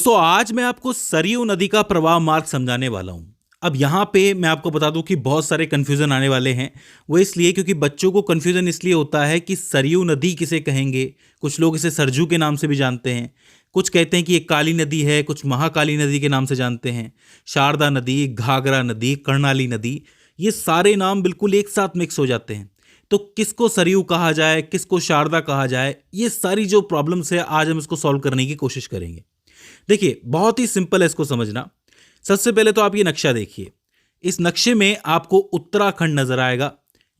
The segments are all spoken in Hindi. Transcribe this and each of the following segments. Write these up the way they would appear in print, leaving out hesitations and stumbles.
दोस्तों आज मैं आपको सरयू नदी का प्रवाह मार्ग समझाने वाला हूं। अब यहाँ पे मैं आपको बता दूं कि बहुत सारे कन्फ्यूज़न आने वाले हैं। वो इसलिए क्योंकि बच्चों को कन्फ्यूज़न इसलिए होता है कि सरयू नदी किसे कहेंगे। कुछ लोग इसे सरजू के नाम से भी जानते हैं, कुछ कहते हैं कि एक काली नदी है, कुछ महाकाली नदी के नाम से जानते हैं। शारदा नदी, घाघरा नदी, कर्णाली नदी, ये सारे नाम बिल्कुल एक साथ मिक्स हो जाते हैं। तो किसको सरयू कहा जाए, किसको शारदा कहा जाए, ये सारी जो प्रॉब्लम्स है आज हम इसको सॉल्व करने की कोशिश करेंगे। देखिए बहुत ही सिंपल है इसको समझना। सबसे पहले तो आप ये नक्शा देखिए। इस नक्शे में आपको उत्तराखंड नजर आएगा,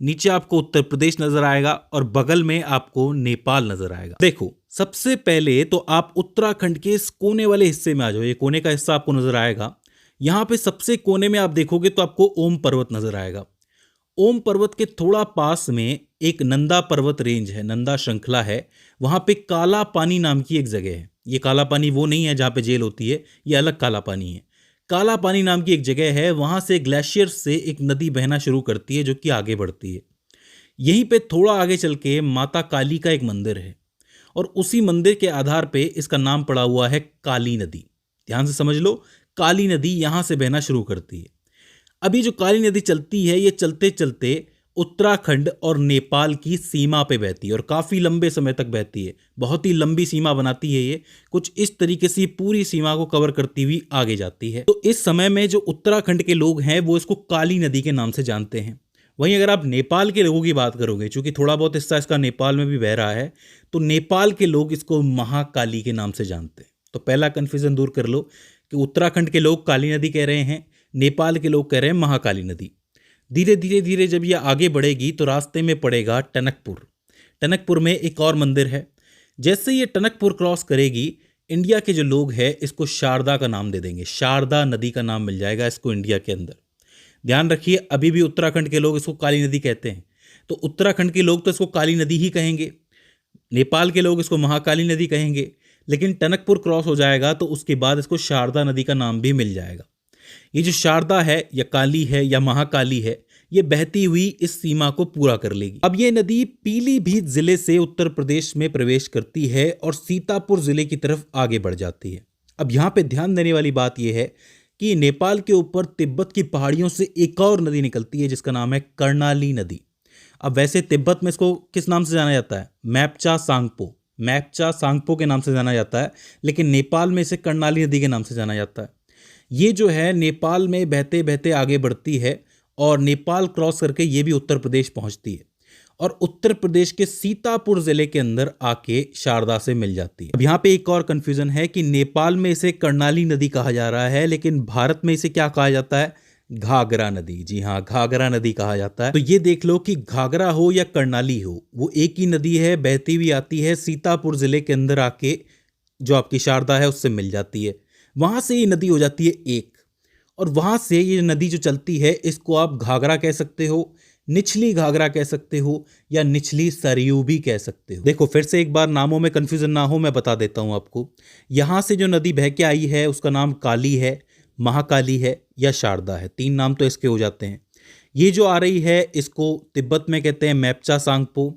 नीचे आपको उत्तर प्रदेश नजर आएगा और बगल में आपको नेपाल नजर आएगा। देखो सबसे पहले तो आप उत्तराखंड के इस कोने वाले हिस्से में आ जाओ। ये कोने का हिस्सा आपको नजर आएगा। यहां पे सबसे कोने में आप देखोगे तो आपको ओम पर्वत नजर आएगा। ओम पर्वत के थोड़ा पास में एक नंदा पर्वत रेंज है, नंदा श्रृंखला है। वहां पे काला पानी नाम की एक जगह है। ये काला पानी वो नहीं है जहां पे जेल होती है, ये अलग काला पानी है। काला पानी नाम की एक जगह है, वहां से ग्लेशियर से एक नदी बहना शुरू करती है जो कि आगे बढ़ती है। यहीं पे थोड़ा आगे चल के माता काली का एक मंदिर है और उसी मंदिर के आधार पे इसका नाम पड़ा हुआ है काली नदी। ध्यान से समझ लो, काली नदी यहां से बहना शुरू करती है। अभी जो काली नदी चलती है ये चलते चलते उत्तराखंड और नेपाल की सीमा पे बहती है और काफ़ी लंबे समय तक बहती है। बहुत ही लंबी सीमा बनाती है ये, कुछ इस तरीके से पूरी सीमा को कवर करती हुई आगे जाती है। तो इस समय में जो उत्तराखंड के लोग हैं वो इसको काली नदी के नाम से जानते हैं। वहीं अगर आप नेपाल के लोगों की बात करोगे, चूंकि थोड़ा बहुत हिस्सा इसका नेपाल में भी बह रहा है, तो नेपाल के लोग इसको महाकाली के नाम से जानते हैं। तो पहला कन्फ्यूजन दूर कर लो कि उत्तराखंड के लोग काली नदी कह रहे हैं, नेपाल के लोग कह रहे हैं महाकाली नदी। धीरे धीरे धीरे जब ये आगे बढ़ेगी तो रास्ते में पड़ेगा टनकपुर। टनकपुर में एक और मंदिर है। जैसे ये टनकपुर क्रॉस करेगी, इंडिया के जो लोग हैं इसको शारदा का नाम दे देंगे। शारदा नदी का नाम मिल जाएगा इसको इंडिया के अंदर। ध्यान रखिए, अभी भी उत्तराखंड के लोग इसको काली नदी कहते हैं, तो उत्तराखंड के लोग तो इसको काली नदी ही कहेंगे, नेपाल के लोग इसको महाकाली नदी कहेंगे। लेकिन टनकपुर क्रॉस हो जाएगा तो उसके बाद इसको शारदा नदी का नाम भी मिल जाएगा। ये जो शारदा है या काली है या महाकाली है, ये बहती हुई इस सीमा को पूरा कर लेगी। अब ये नदी पीलीभीत जिले से उत्तर प्रदेश में प्रवेश करती है और सीतापुर जिले की तरफ आगे बढ़ जाती है। अब यहाँ पे ध्यान देने वाली बात यह है कि नेपाल के ऊपर तिब्बत की पहाड़ियों से एक और नदी निकलती है जिसका नाम है कर्णाली नदी। अब वैसे तिब्बत में इसको किस नाम से जाना जाता है? मैप्चा सांगपो। मैप्चा सांगपो के नाम से जाना जाता है, लेकिन नेपाल में इसे कर्णाली नदी के नाम से जाना जाता है। ये जो है नेपाल में बहते बहते आगे बढ़ती है और नेपाल क्रॉस करके ये भी उत्तर प्रदेश पहुंचती है और उत्तर प्रदेश के सीतापुर जिले के अंदर आके शारदा से मिल जाती है। अब यहाँ पे एक और कंफ्यूजन है कि नेपाल में इसे कर्णाली नदी कहा जा रहा है, लेकिन भारत में इसे क्या कहा जाता है? घाघरा नदी। जी हाँ, घाघरा नदी कहा जाता है। तो ये देख लो कि घाघरा हो या कर्णाली हो, वो एक ही नदी है, बहती हुई आती है सीतापुर जिले के अंदर आके जो आपकी शारदा है उससे मिल जाती है। वहां से ये नदी हो जाती है एक, और वहां से ये नदी जो चलती है इसको आप घाघरा कह सकते हो, निचली घाघरा कह सकते हो या निचली सरयू भी कह सकते हो। देखो फिर से एक बार नामों में कंफ्यूजन ना हो, मैं बता देता हूं आपको। यहां से जो नदी बह के आई है उसका नाम काली है, महाकाली है या शारदा है। तीन नाम तो इसके हो जाते हैं। ये जो आ रही है इसको तिब्बत में कहते हैं मैप्चा सांगपो,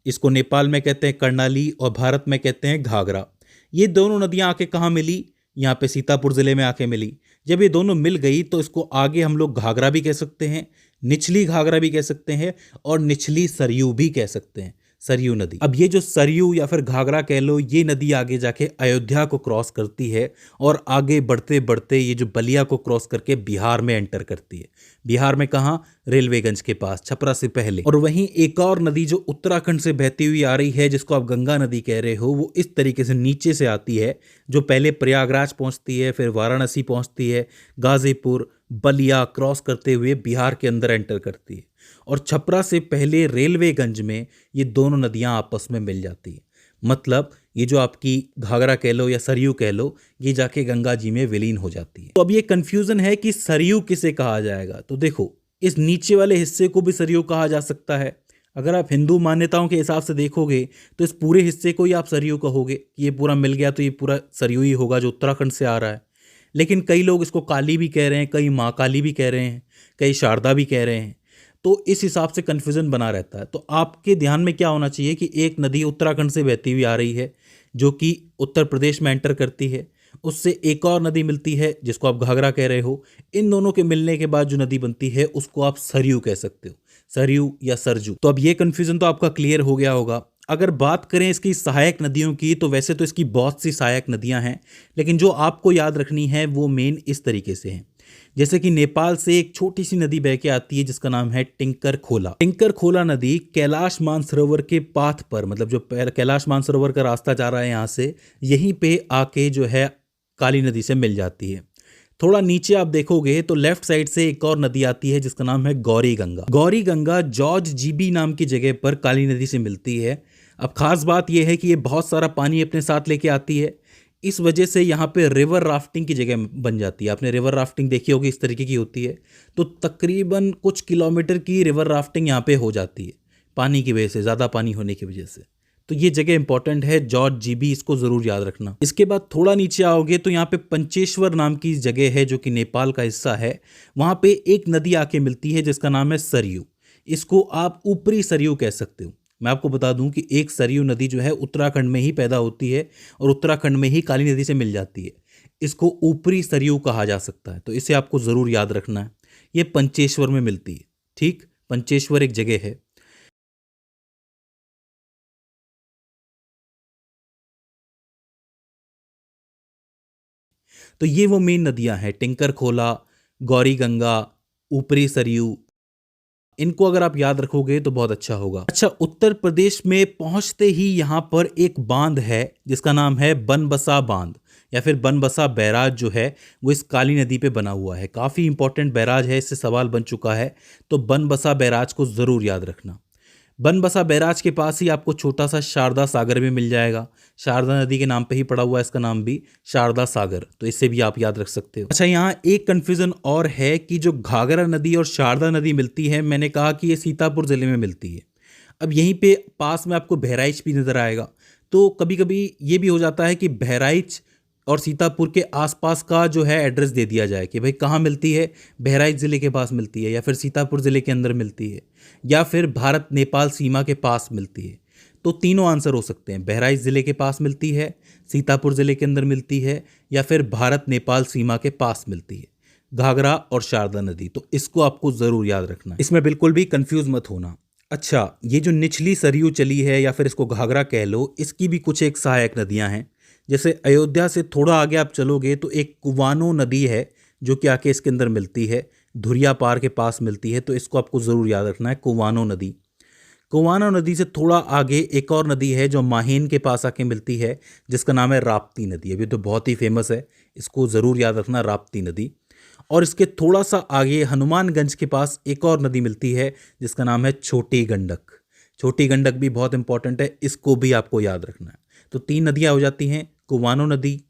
इसको नेपाल में कहते हैं कर्णाली और भारत में कहते हैं घाघरा। ये दोनों नदियां आके कहाँ मिली? यहाँ पे सीतापुर जिले में आके मिली। जब ये दोनों मिल गई तो इसको आगे हम लोग घाघरा भी कह सकते हैं, निचली घाघरा भी कह सकते हैं और निचली सरयू भी कह सकते हैं, सरयू नदी। अब ये जो सरयू या फिर घाघरा कह लो, ये नदी आगे जाके अयोध्या को क्रॉस करती है और आगे बढ़ते बढ़ते ये जो बलिया को क्रॉस करके बिहार में एंटर करती है। बिहार में कहाँ? रेलवेगंज के पास, छपरा से पहले। और वहीं एक और नदी जो उत्तराखंड से बहती हुई आ रही है जिसको आप गंगा नदी कह रहे हो, वो इस तरीके से नीचे से आती है, जो पहले प्रयागराज पहुंचती है, फिर वाराणसी पहुंचती है, गाजीपुर, बलिया क्रॉस करते हुए बिहार के अंदर एंटर करती है और छपरा से पहले रेलवेगंज में ये दोनों नदियां आपस में मिल जाती है। मतलब ये जो आपकी घाघरा कह लो या सरयू कह लो, ये जाके गंगा जी में विलीन हो जाती है। तो अब ये कंफ्यूजन है कि सरयू किसे कहा जाएगा। तो देखो, इस नीचे वाले हिस्से को भी सरयू कहा जा सकता है। अगर आप हिंदू मान्यताओं के हिसाब से देखोगे तो इस पूरे हिस्से को ही आप सरयू कहोगे कि ये पूरा मिल गया तो ये पूरा सरयू ही होगा जो उत्तराखंड से आ रहा है। लेकिन कई लोग इसको काली भी कह रहे हैं, कई महाकाली भी कह रहे हैं, कई शारदा भी कह रहे हैं। तो इस हिसाब से कन्फ्यूजन बना रहता है। तो आपके ध्यान में क्या होना चाहिए कि एक नदी उत्तराखंड से बहती हुई आ रही है जो कि उत्तर प्रदेश में एंटर करती है उससे एक और नदी मिलती है जिसको आप घाघरा कह रहे हो। इन दोनों के मिलने के बाद जो नदी बनती है उसको आप सरयू कह सकते हो, सरयू या सरजू। तो अब ये कंफ्यूजन तो आपका क्लियर हो गया होगा। अगर बात करें इसकी सहायक नदियों की तो वैसे तो इसकी बहुत सी सहायक नदियां हैं, लेकिन जो आपको याद रखनी है वो मेन इस तरीके से है। जैसे कि नेपाल से एक छोटी सी नदी बह के आती है जिसका नाम है टिंकर खोला। टिंकर खोला नदी कैलाश मानसरोवर के पाथ पर, मतलब जो कैलाश मानसरोवर का रास्ता जा रहा है यहाँ से, यहीं पे आके जो है काली नदी से मिल जाती है। थोड़ा नीचे आप देखोगे तो लेफ्ट साइड से एक और नदी आती है जिसका नाम है गौरी गंगा। गौरी गंगा जॉर्ज जीबी नाम की जगह पर काली नदी से मिलती है। अब खास बात यह है कि ये बहुत सारा पानी अपने साथ लेके आती है, इस वजह से यहाँ पे रिवर राफ्टिंग की जगह बन जाती है। आपने रिवर राफ्टिंग देखी होगी, इस तरीके की होती है। तो तकरीबन कुछ किलोमीटर की रिवर राफ्टिंग यहाँ पे हो जाती है पानी की वजह से, ज़्यादा पानी होने की वजह से। तो ये जगह इंपॉर्टेंट है, जॉर्ज जीबी, इसको ज़रूर याद रखना। इसके बाद थोड़ा नीचे आओगे तो यहाँ पे पंचेश्वर नाम की जगह है जो कि नेपाल का हिस्सा है। वहाँ पे एक नदी आके मिलती है जिसका नाम है सरयू। इसको आप ऊपरी सरयू कह सकते हो। मैं आपको बता दूं कि एक सरयू नदी जो है उत्तराखंड में ही पैदा होती है और उत्तराखंड में ही काली नदी से मिल जाती है। इसको ऊपरी सरयू कहा जा सकता है, तो इसे आपको ज़रूर याद रखना है। ये पंचेश्वर में मिलती है, ठीक। पंचेश्वर एक जगह है। तो ये वो मेन नदियां हैं, टिंकर खोला, गौरी गंगा, ऊपरी सरयू। इनको अगर आप याद रखोगे तो बहुत अच्छा होगा। अच्छा, उत्तर प्रदेश में पहुंचते ही यहाँ पर एक बांध है जिसका नाम है बनबसा बांध या फिर बनबसा बैराज जो है वो इस काली नदी पे बना हुआ है। काफ़ी इंपॉर्टेंट बैराज है, इससे सवाल बन चुका है, तो बनबसा बैराज को ज़रूर याद रखना। बनबसा बैराज के पास ही आपको छोटा सा शारदा सागर भी मिल जाएगा। शारदा नदी के नाम पे ही पड़ा हुआ है इसका नाम भी, शारदा सागर, तो इसे भी आप याद रख सकते हो। अच्छा, यहाँ एक कंफ्यूजन और है कि जो घाघरा नदी और शारदा नदी मिलती है, मैंने कहा कि ये सीतापुर ज़िले में मिलती है। अब यहीं पे पास में आपको बहराइच भी नज़र आएगा, तो कभी कभी ये भी हो जाता है कि बहराइच और सीतापुर के आसपास का जो है एड्रेस दे दिया जाए कि भाई कहाँ मिलती है, बहराइच ज़िले के पास मिलती है या फिर सीतापुर ज़िले के अंदर मिलती है या फिर भारत नेपाल सीमा के पास मिलती है। तो तीनों आंसर हो सकते हैं, बहराइच ज़िले के पास मिलती है, सीतापुर ज़िले के अंदर मिलती है या फिर भारत नेपाल सीमा के पास मिलती है, घाघरा और शारदा नदी। तो इसको आपको ज़रूर याद रखना है, इसमें बिल्कुल भी कंफ्यूज मत होना। अच्छा, ये जो निचली सरयू चली है या फिर इसको घाघरा कह लो, इसकी भी कुछ एक सहायक नदियाँ हैं। जैसे अयोध्या से थोड़ा आगे आप चलोगे तो एक कुवानो नदी है जो कि आके इसके अंदर मिलती है, धुरिया पार के पास मिलती है, तो इसको आपको ज़रूर याद रखना है, कुवानो नदी। कुवानो नदी से थोड़ा आगे एक और नदी है जो माहेन के पास आके मिलती है जिसका नाम है राप्ती नदी। अभी तो बहुत ही फेमस है, इसको ज़रूर याद रखना, राप्ती नदी। और इसके थोड़ा सा आगे हनुमानगंज के पास एक और नदी मिलती है जिसका नाम है छोटी गंडक। छोटी गंडक भी बहुत इंपॉर्टेंट है, इसको भी आपको याद रखना है। तो तीन नदियां हो जाती हैं, कुवानो नदी,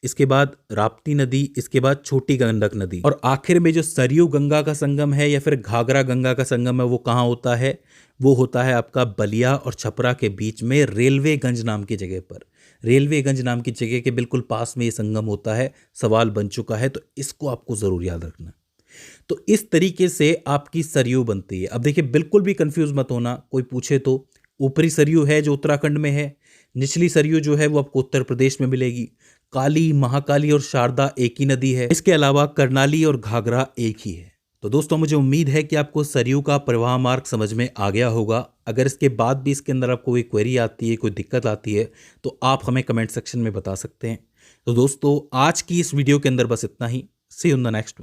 इसके बाद राप्ती नदी, इसके बाद छोटी गंडक नदी, और आखिर में जो सरयू गंगा का संगम है या फिर घाघरा गंगा का संगम है वो कहाँ होता है, वो होता है आपका बलिया और छपरा के बीच में रेलवेगंज नाम की जगह पर। रेलवेगंज नाम की जगह के बिल्कुल पास में ये संगम होता है। सवाल बन चुका है, तो इसको आपको ज़रूर याद रखना। तो इस तरीके से आपकी सरयू बनती है। अब देखिए, बिल्कुल भी कंफ्यूज मत होना, कोई पूछे तो ऊपरी सरयू है जो उत्तराखंड में है, निचली सरयू जो है वो आपको उत्तर प्रदेश में मिलेगी। काली, महाकाली और शारदा एक ही नदी है, इसके अलावा करनाली और घाघरा एक ही है। तो दोस्तों, मुझे उम्मीद है कि आपको सरयू का प्रवाह मार्ग समझ में आ गया होगा। अगर इसके बाद भी इसके अंदर आपको कोई क्वेरी आती है, कोई दिक्कत आती है, तो आप हमें कमेंट सेक्शन में बता सकते हैं। तो दोस्तों, आज की इस वीडियो के अंदर बस इतना ही। See you in the next one.